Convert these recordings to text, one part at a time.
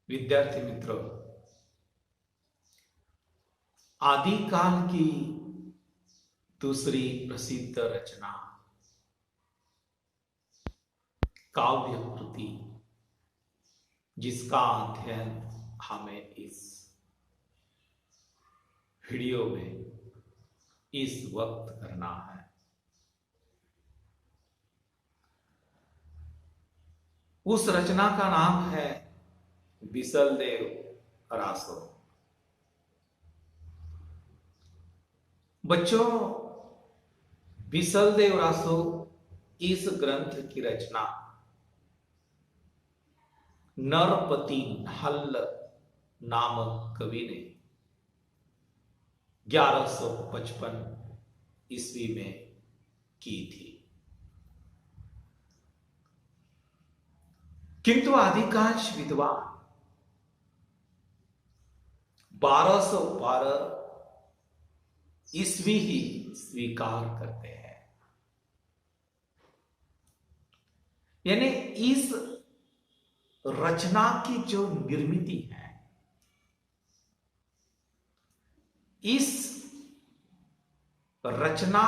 विद्यार्थी मित्रों, आदिकाल की दूसरी प्रसिद्ध रचना काव्य कृति, जिसका अध्ययन हमें इस वीडियो में इस वक्त करना है। उस रचना का नाम है बिसलदेव रासो। बच्चों, बिसलदेव रासो इस ग्रंथ की रचना नरपति हल्ल नामक कवि ने 1155 ईस्वी में की थी। किंतु अधिकांश विद्वान 1212 ईस्वी ही स्वीकार करते हैं। यानी इस रचना की जो निर्मिति है, इस रचना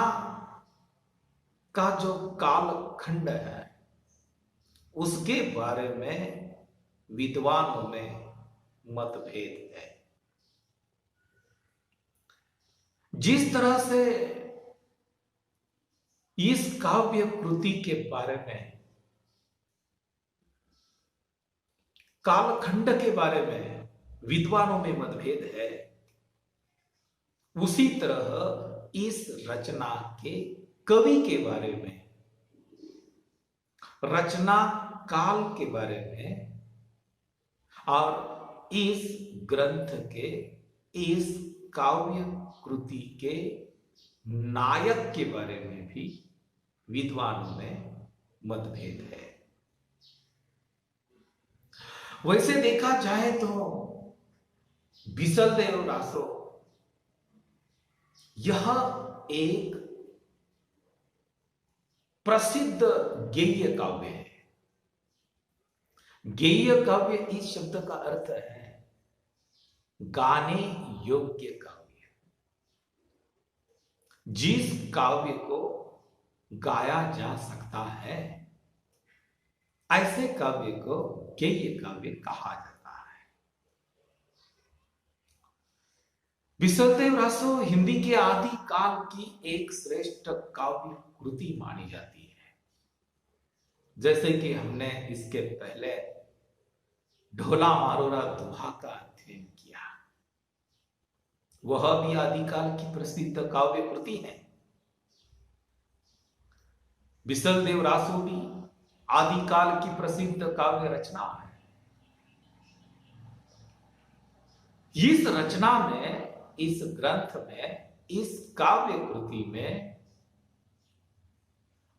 का जो कालखंड है, उसके बारे में विद्वानों में मतभेद है। जिस तरह से इस काव्य कृति के बारे में, कालखंड के बारे में विद्वानों में मतभेद है, उसी तरह इस रचना के कवि के बारे में, रचना काल के बारे में और इस ग्रंथ के, इस काव्य कृति के नायक के बारे में भी विद्वानों में मतभेद है। वैसे देखा जाए तो बिसलदेव रासो यह एक प्रसिद्ध गेय काव्य है। गेय काव्य इस शब्द का अर्थ है गाने योग्य काव्य। जिस काव्य को गाया जा सकता है, ऐसे काव्य को गेय काव्य कहा जाता है। बिसलदेव रासो हिंदी के आदि काल की एक श्रेष्ठ काव्य कृति मानी जाती है। जैसे कि हमने इसके पहले ढोला मारोरा दोहा का अध्ययन किया, वह भी आदिकाल की प्रसिद्ध काव्य कृति है। बिसलदेव रासो भी आदिकाल की प्रसिद्ध काव्य रचना है। इस रचना में, इस ग्रंथ में, इस काव्य कृति में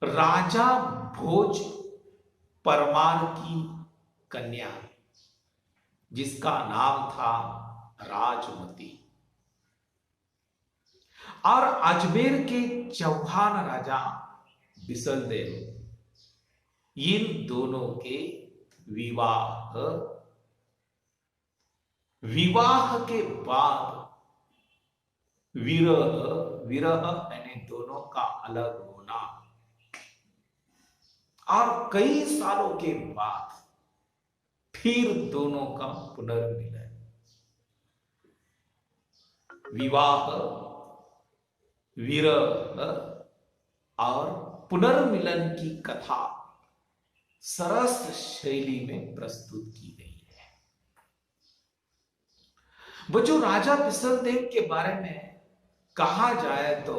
राजा भोज परमार की कन्या, जिसका नाम था राजमती, और अजमेर के चौहान राजा बिसलदेव, इन दोनों के विवाह के बाद विरह यानी दोनों का अलग होना, और कई सालों के बाद फिर दोनों का पुनर्मिलन, विवाह, विरह और पुनर्मिलन की कथा सरस शैली में प्रस्तुत की गई है। वो जो राजा बिसलदेव के बारे में कहा जाए तो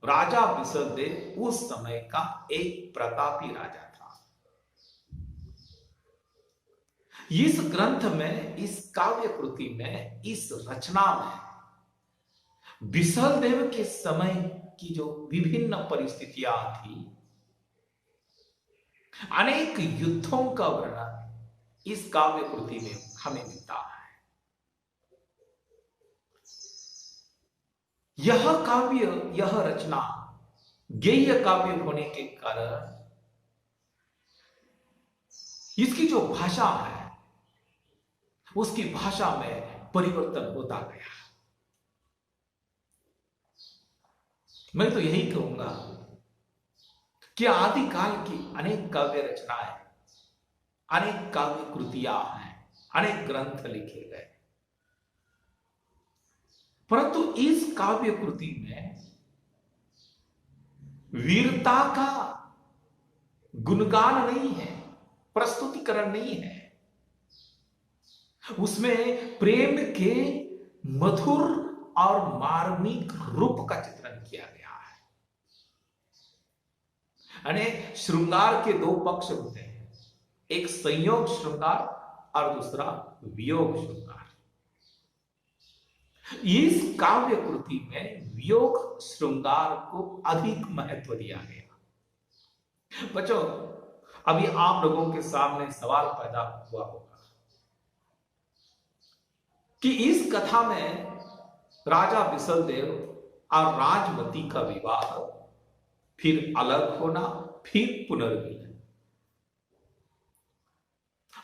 राजा बिसलदेव उस समय का एक प्रतापी राजा था। इस ग्रंथ में, इस काव्य कृति में, इस रचना में बिसलदेव के समय की जो विभिन्न परिस्थितियां थी, अनेक युद्धों का वर्णन इस काव्य कृति में हमें मिलता है। यह काव्य, यह रचना गेय काव्य होने के कारण इसकी जो भाषा है उसकी भाषा में परिवर्तन होता गया। मैं तो यही कहूंगा कि आदिकाल की अनेक काव्य रचनाएं, अनेक काव्य कृतियां हैं, अनेक ग्रंथ लिखे गए, परंतु इस काव्य कृति में वीरता का गुणगान नहीं है, प्रस्तुतिकरण नहीं है। उसमें प्रेम के मधुर और मार्मिक रूप का चित्रण किया गया है। यानी श्रृंगार के दो पक्ष होते हैं, एक संयोग श्रृंगार और दूसरा वियोग श्रृंगार। इस काव्य कृति में वियोग श्रृंगार को अधिक महत्व दिया गया। बच्चों, अभी आप लोगों के सामने सवाल पैदा हुआ होगा कि इस कथा में राजा बिसलदेव और राजमती का विवाह, फिर अलग होना, फिर पुनर्मिलन,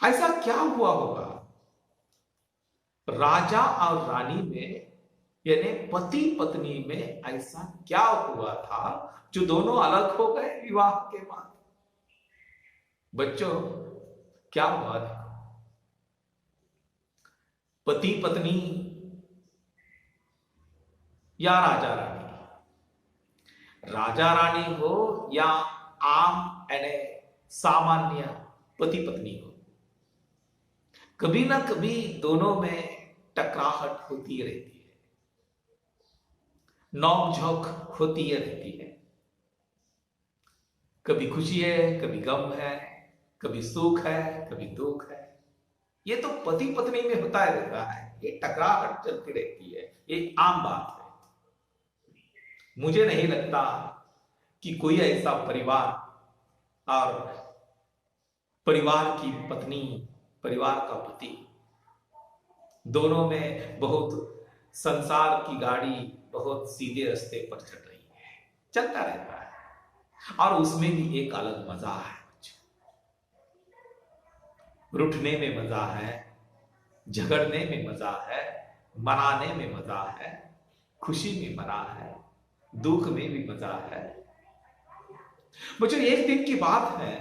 ऐसा क्या हुआ होगा राजा और रानी में, यानी पति पत्नी में ऐसा क्या हुआ था जो दोनों अलग हो गए विवाह के बाद? बच्चों, क्या हुआ था? पति पत्नी या राजा रानी, राजा रानी हो या आम यानी सामान्य पति पत्नी हो, कभी ना कभी दोनों में टकराहट होती रहती है, नोक-झोंक होती रहती है। कभी खुशी है, कभी गम है, कभी सुख है, कभी दुख है। ये तो पति पत्नी में होता रहता है, ये टकराहट चलती रहती है, ये आम बात है। मुझे नहीं लगता कि कोई ऐसा परिवार और परिवार की पत्नी, परिवार का पति, दोनों में बहुत संसार की गाड़ी बहुत सीधे रास्ते पर चल रही है, चलता रहता है। और उसमें भी एक अलग मजा है, रूठने में मजा है, झगड़ने में मजा है, मनाने में मजा है, खुशी में मजा है, दुख में भी मजा है। मुझे एक दिन की बात है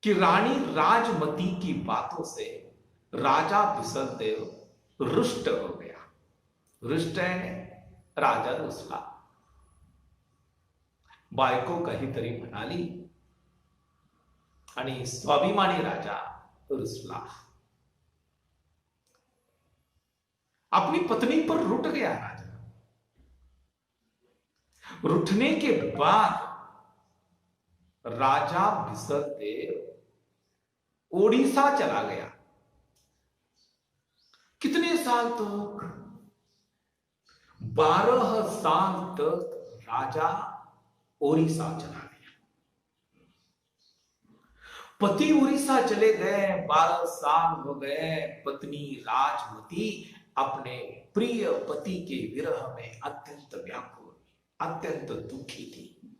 कि रानी राजमती की बातों से राजा बिसलदेव रुष्ट हो गया। रुष्ट है राजा रुसला, बायको काहीतरी म्हणाली आणि स्वाभिमानी राजा रुसला, अपनी पत्नी पर रुठ गया राजा। रुठने के बाद राजा बिसलदेव ओडिशा चला गया। कितने साल तक? 12 साल तक राजा ओडिशा चला गया। पति उड़ीसा चले गए, 12 साल हो गए। पत्नी राजमती अपने प्रिय पति के विरह में अत्यंत व्याकुल, अत्यंत दुखी थी।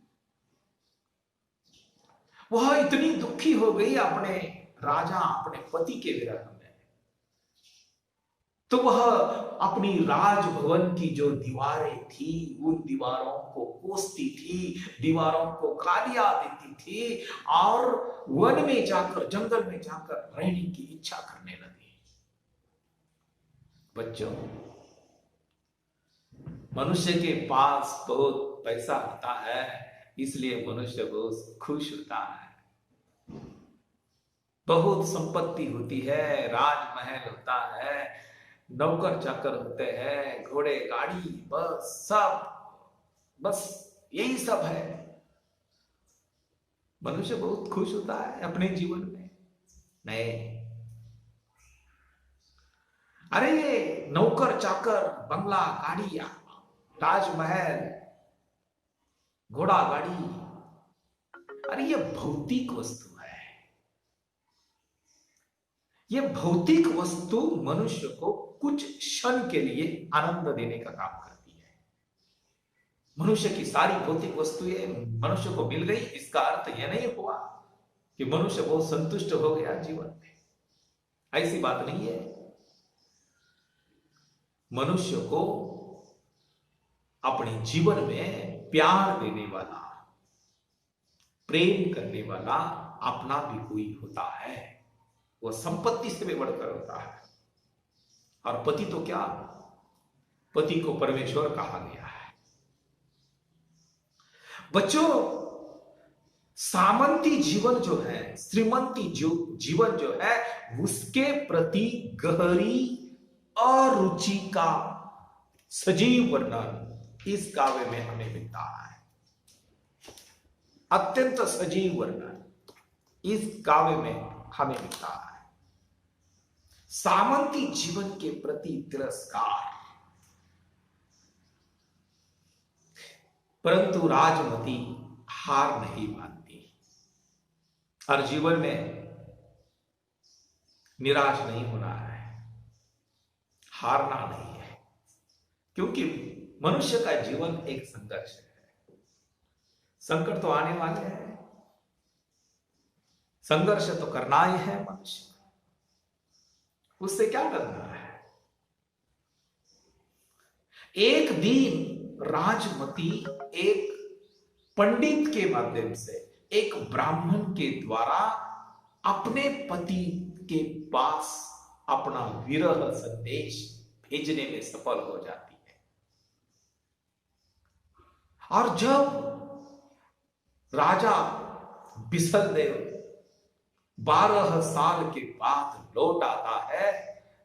वह इतनी दुखी हो गई अपने राजा, अपने पति के विरह में, तो वह अपनी राजभवन की जो दीवारें थी उन दीवारों को कोसती थी, दीवारों को गालियां देती थी और वन में जाकर, जंगल में जाकर रहने की इच्छा करने लगी। बच्चों, मनुष्य के पास बहुत पैसा होता है, इसलिए मनुष्य बहुत खुश होता है। बहुत संपत्ति होती है, राजमहल होता है, नौकर चाकर होते हैं, घोड़े गाड़ी, बस सब, बस यही सब है। मनुष्य बहुत खुश होता है अपने जीवन में? नहीं। अरे नौकर चाकर, बंगला, गाड़ियां, ताजमहल, घोड़ा गाड़ी, अरे ये भौतिक वस्तु है। ये भौतिक वस्तु मनुष्य को कुछ क्षण के लिए आनंद देने का काम करती है। मनुष्य की सारी भौतिक वस्तुएं मनुष्य को मिल गई, इसका अर्थ यह नहीं हुआ कि मनुष्य बहुत संतुष्ट हो गया जीवन में। ऐसी बात नहीं है। मनुष्य को अपने जीवन में प्यार देने वाला, प्रेम करने वाला अपना भी कोई होता है, वो संपत्ति से भी बढ़कर होता है। और पति तो क्या, पति को परमेश्वर कहा गया है। बच्चों, सामंती जीवन जो है, श्रीमंती जीवन जो है, उसके प्रति गहरी अरुचि का सजीव वर्णन इस काव्य में हमें मिलता है। अत्यंत सजीव वर्णन इस काव्य में हमें मिलता है। सामंती जीवन के प्रति तिरस्कार, परंतु राजमती हार नहीं मानती और जीवन में निराश नहीं होना है, हारना नहीं है, क्योंकि मनुष्य का जीवन एक संघर्ष है। संकट तो आने वाले हैं, संघर्ष तो करना ही है मनुष्य, उससे क्या करना है। एक दिन राजमती एक पंडित के माध्यम से, एक ब्राह्मण के द्वारा अपने पति के पास अपना विरह संदेश भेजने में सफल हो जाती है। और जब राजा बिसलदेव 12 साल के बाद लौट आता है,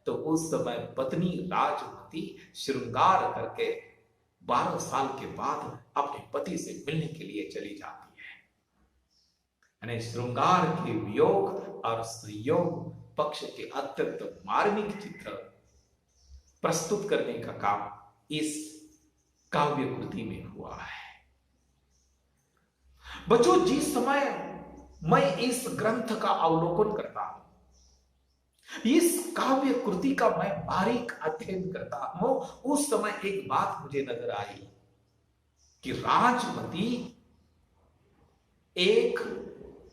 तो उस समय पत्नी राजमती श्रृंगार करके 12 साल के बाद अपने पति से मिलने के लिए चली जाती है। यानी श्रृंगार के वियोग और संयोग पक्ष के अत्यंत मार्मिक चित्र प्रस्तुत करने का काम इस काव्य कृति में हुआ है। बच्चों, जिस समय मैं इस ग्रंथ का अवलोकन करता हूं, इस काव्य कृति का मैं बारीक अध्ययन करता हूं, उस समय एक बात मुझे नजर आई कि राजमती एक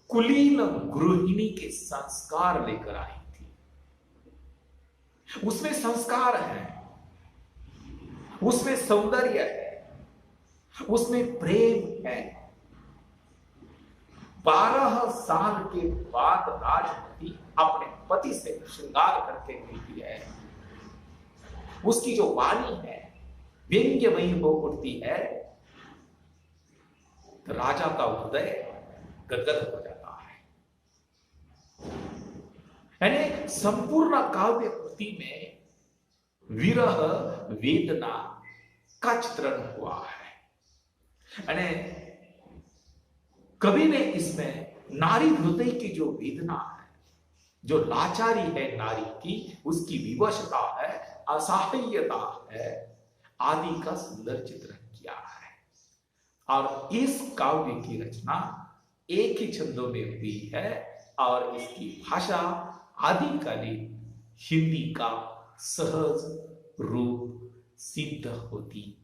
कुलीन गृहिणी के संस्कार लेकर आई थी। उसमें संस्कार है, उसमें सौंदर्य है, उसमें प्रेम है। 12 साल के बाद राजमती अपने पति से श्रृंगार करके मिलती है। उसकी जो वाणी है व्यंग्यमयी हो उठती है, तो राजा का हृदय गदगद हो जाता है। यानी संपूर्ण काव्य कृति में विरह वेदना का चित्रण हुआ है। यानी कवि ने इसमें नारी हृदय की जो वेदना है, जो लाचारी है नारी की, उसकी विवशता है, असहायता है, आदि का सुंदर चित्रण किया है। और इस काव्य की रचना एक ही छंदों में हुई है और इसकी भाषा आदिकालीन हिंदी का सहज रूप सिद्ध होती